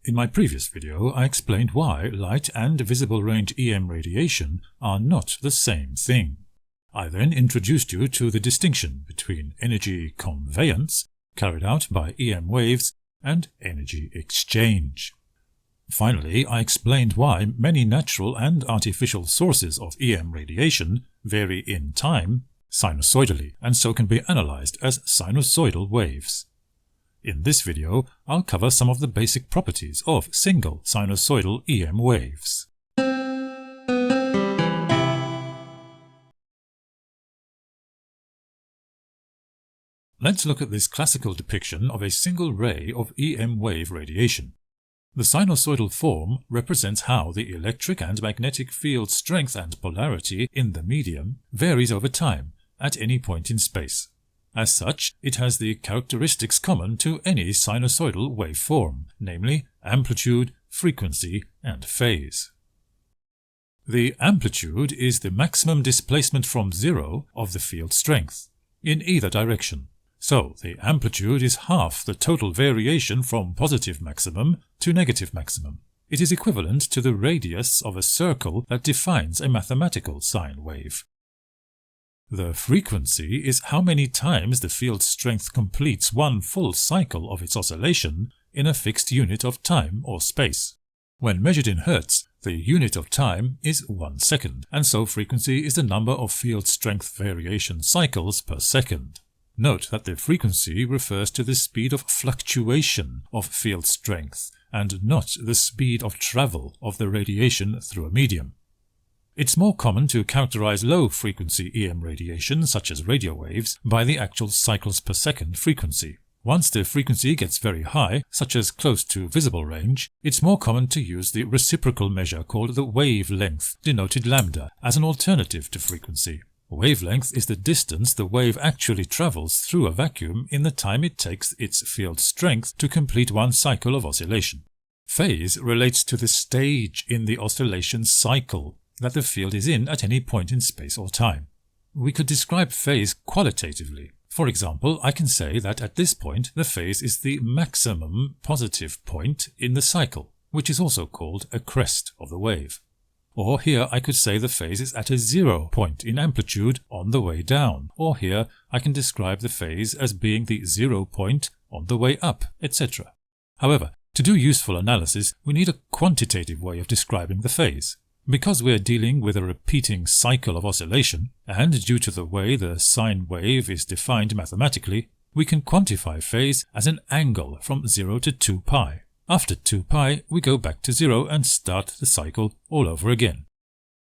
In my previous video, I explained why light and visible range EM radiation are not the same thing. I then introduced you to the distinction between energy conveyance, carried out by EM waves, and energy exchange. Finally, I explained why many natural and artificial sources of EM radiation vary in time sinusoidally and so can be analyzed as sinusoidal waves. In this video, I'll cover some of the basic properties of single sinusoidal EM waves. Let's look at this classical depiction of a single ray of EM wave radiation. The sinusoidal form represents how the electric and magnetic field strength and polarity in the medium varies over time at any point in space. As such, it has the characteristics common to any sinusoidal waveform, namely amplitude, frequency, and phase. The amplitude is the maximum displacement from zero of the field strength, in either direction. So, the amplitude is half the total variation from positive maximum to negative maximum. It is equivalent to the radius of a circle that defines a mathematical sine wave. The frequency is how many times the field strength completes one full cycle of its oscillation in a fixed unit of time or space. When measured in Hertz, the unit of time is 1 second, and so frequency is the number of field strength variation cycles per second. Note that the frequency refers to the speed of fluctuation of field strength, and not the speed of travel of the radiation through a medium. It's more common to characterize low-frequency EM radiation, such as radio waves, by the actual cycles per second frequency. Once the frequency gets very high, such as close to visible range, it's more common to use the reciprocal measure called the wavelength, denoted lambda, as an alternative to frequency. Wavelength is the distance the wave actually travels through a vacuum in the time it takes its field strength to complete one cycle of oscillation. Phase relates to the stage in the oscillation cycle that the field is in at any point in space or time. We could describe phase qualitatively. For example, I can say that at this point the phase is the maximum positive point in the cycle, which is also called a crest of the wave. Or here I could say the phase is at a 0 point in amplitude on the way down, or here I can describe the phase as being the 0 point on the way up, etc. However, to do useful analysis, we need a quantitative way of describing the phase. Because we are dealing with a repeating cycle of oscillation, and due to the way the sine wave is defined mathematically, we can quantify phase as an angle from 0 to 2 pi. After 2 pi, we go back to 0 and start the cycle all over again.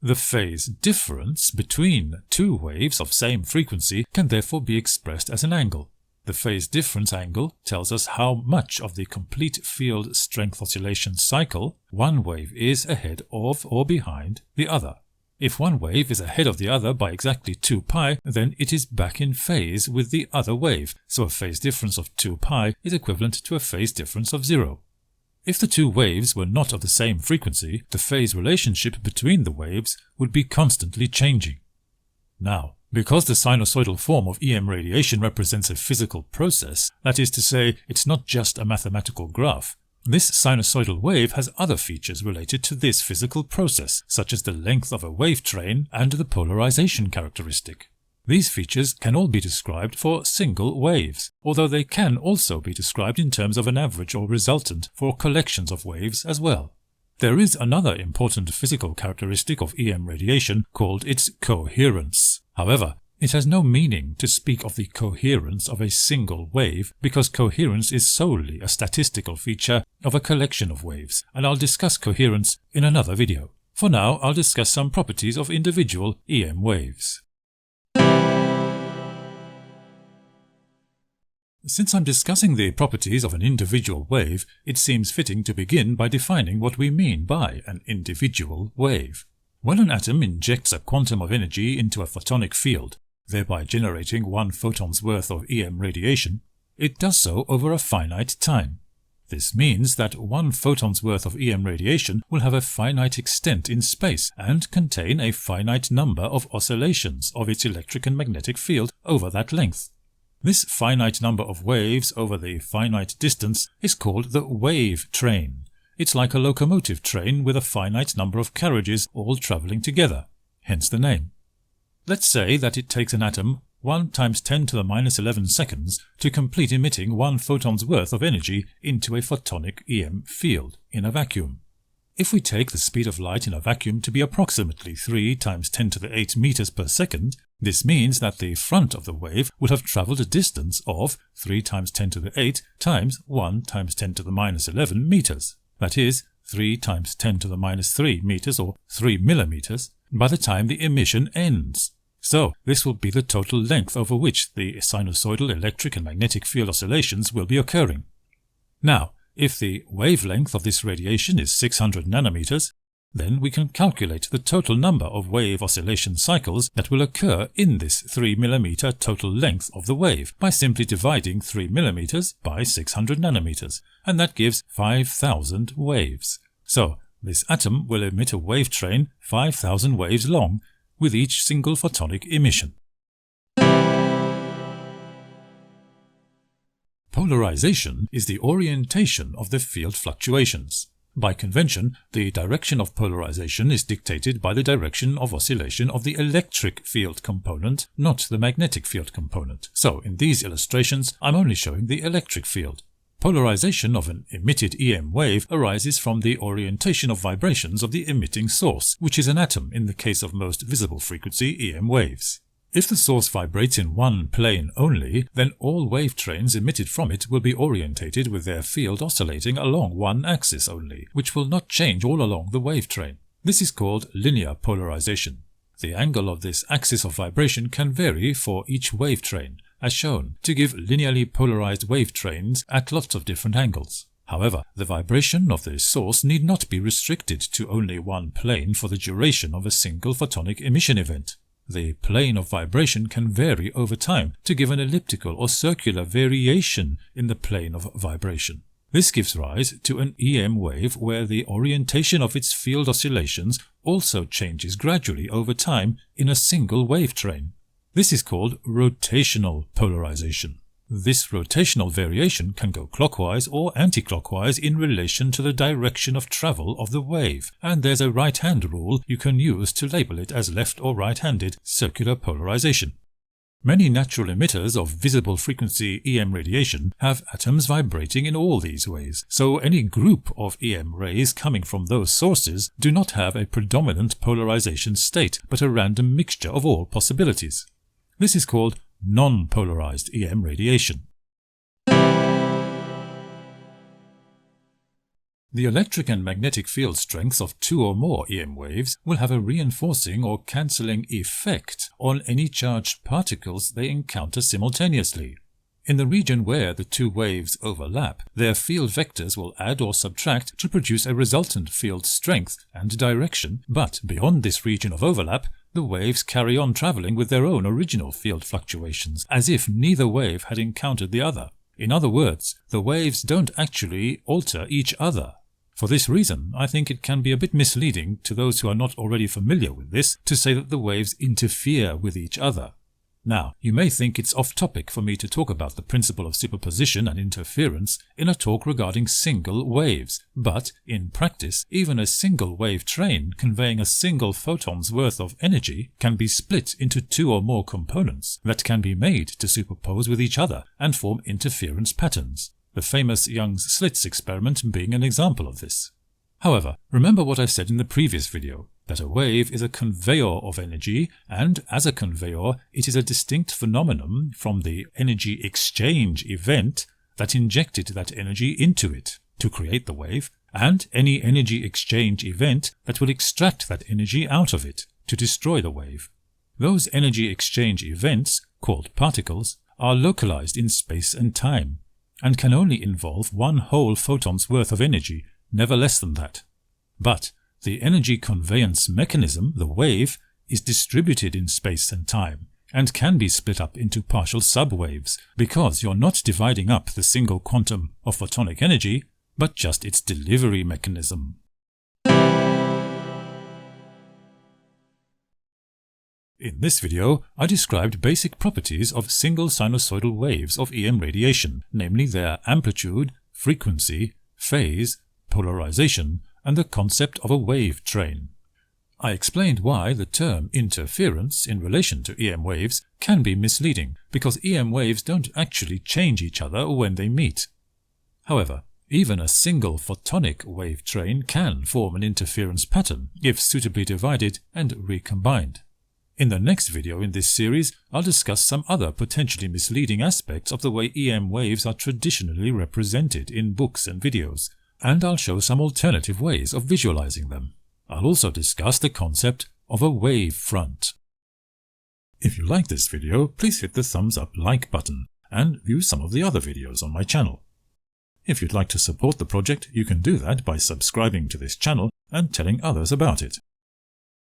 The phase difference between two waves of same frequency can therefore be expressed as an angle. The phase difference angle tells us how much of the complete field strength oscillation cycle one wave is ahead of or behind the other. If one wave is ahead of the other by exactly 2 pi, then it is back in phase with the other wave, so a phase difference of 2 pi is equivalent to a phase difference of 0. If the two waves were not of the same frequency, the phase relationship between the waves would be constantly changing. Now, because the sinusoidal form of EM radiation represents a physical process, that is to say, it's not just a mathematical graph, this sinusoidal wave has other features related to this physical process, such as the length of a wave train and the polarization characteristic. These features can all be described for single waves, although they can also be described in terms of an average or resultant for collections of waves as well. There is another important physical characteristic of EM radiation called its coherence. However, it has no meaning to speak of the coherence of a single wave because coherence is solely a statistical feature of a collection of waves, and I'll discuss coherence in another video. For now, I'll discuss some properties of individual EM waves. Since I'm discussing the properties of an individual wave, it seems fitting to begin by defining what we mean by an individual wave. When an atom injects a quantum of energy into a photonic field, thereby generating 1 photon's worth of EM radiation, it does so over a finite time. This means that 1 photon's worth of EM radiation will have a finite extent in space and contain a finite number of oscillations of its electric and magnetic field over that length. This finite number of waves over the finite distance is called the wave train, It's like a locomotive train with a finite number of carriages all travelling together, hence the name. Let's say that it takes an atom 1 × 10⁻11 seconds to complete emitting 1 photon's worth of energy into a photonic EM field in a vacuum. If we take the speed of light in a vacuum to be approximately 3 × 10⁸ meters per second, this means that the front of the wave will have travelled a distance of 3 × 10⁸ times 1 × 10⁻11 meters. That is, 3 × 10⁻³ meters or 3 millimeters by the time the emission ends. So, this will be the total length over which the sinusoidal electric and magnetic field oscillations will be occurring. Now, if the wavelength of this radiation is 600 nanometers, then we can calculate the total number of wave oscillation cycles that will occur in this 3 millimeter total length of the wave by simply dividing 3 millimeters by 600 nanometers, and that gives 5,000 waves. So, this atom will emit a wave train 5,000 waves long with each single photonic emission. Polarization is the orientation of the field fluctuations. By convention, the direction of polarization is dictated by the direction of oscillation of the electric field component, not the magnetic field component. So, in these illustrations, I'm only showing the electric field. Polarization of an emitted EM wave arises from the orientation of vibrations of the emitting source, which is an atom in the case of most visible frequency EM waves. If the source vibrates in one plane only, then all wave trains emitted from it will be orientated with their field oscillating along one axis only, which will not change all along the wave train. This is called linear polarization. The angle of this axis of vibration can vary for each wave train, as shown, to give linearly polarized wave trains at lots of different angles. However, the vibration of the source need not be restricted to only one plane for the duration of a single photonic emission event. The plane of vibration can vary over time to give an elliptical or circular variation in the plane of vibration. This gives rise to an EM wave where the orientation of its field oscillations also changes gradually over time in a single wave train. This is called rotational polarization. This rotational variation can go clockwise or anti-clockwise in relation to the direction of travel of the wave, and there's a right-hand rule you can use to label it as left or right-handed circular polarization. Many natural emitters of visible frequency EM radiation have atoms vibrating in all these ways, so any group of EM rays coming from those sources do not have a predominant polarization state, but a random mixture of all possibilities. This is called non-polarized EM radiation. The electric and magnetic field strengths of two or more EM waves will have a reinforcing or cancelling effect on any charged particles they encounter simultaneously. In the region where the two waves overlap, their field vectors will add or subtract to produce a resultant field strength and direction, but beyond this region of overlap, the waves carry on travelling with their own original field fluctuations, as if neither wave had encountered the other. In other words, the waves don't actually alter each other. For this reason, I think it can be a bit misleading to those who are not already familiar with this to say that the waves interfere with each other. Now, you may think it's off-topic for me to talk about the principle of superposition and interference in a talk regarding single waves, but, in practice, even a single wave train conveying a single photon's worth of energy can be split into two or more components that can be made to superpose with each other and form interference patterns, the famous Young's slits experiment being an example of this. However, remember what I said in the previous video, that a wave is a conveyor of energy, and as a conveyor, it is a distinct phenomenon from the energy exchange event that injected that energy into it to create the wave, and any energy exchange event that will extract that energy out of it to destroy the wave. Those energy exchange events, called particles, are localized in space and time, and can only involve one whole photon's worth of energy, never less than that. But the energy conveyance mechanism, the wave, is distributed in space and time, and can be split up into partial subwaves, because you're not dividing up the single quantum of photonic energy, but just its delivery mechanism. In this video, I described basic properties of single sinusoidal waves of EM radiation, namely their amplitude, frequency, phase, polarization, and the concept of a wave train. I explained why the term interference in relation to EM waves can be misleading, because EM waves don't actually change each other when they meet. However, even a single photonic wave train can form an interference pattern if suitably divided and recombined. In the next video in this series, I'll discuss some other potentially misleading aspects of the way EM waves are traditionally represented in books and videos, and I'll show some alternative ways of visualizing them. I'll also discuss the concept of a wave front. If you like this video, please hit the thumbs up like button and view some of the other videos on my channel. If you'd like to support the project, you can do that by subscribing to this channel and telling others about it.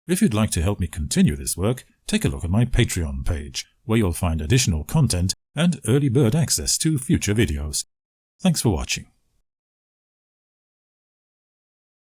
If you'd like to help me continue this work, take a look at my Patreon page, where you'll find additional content and early bird access to future videos. Thanks for watching.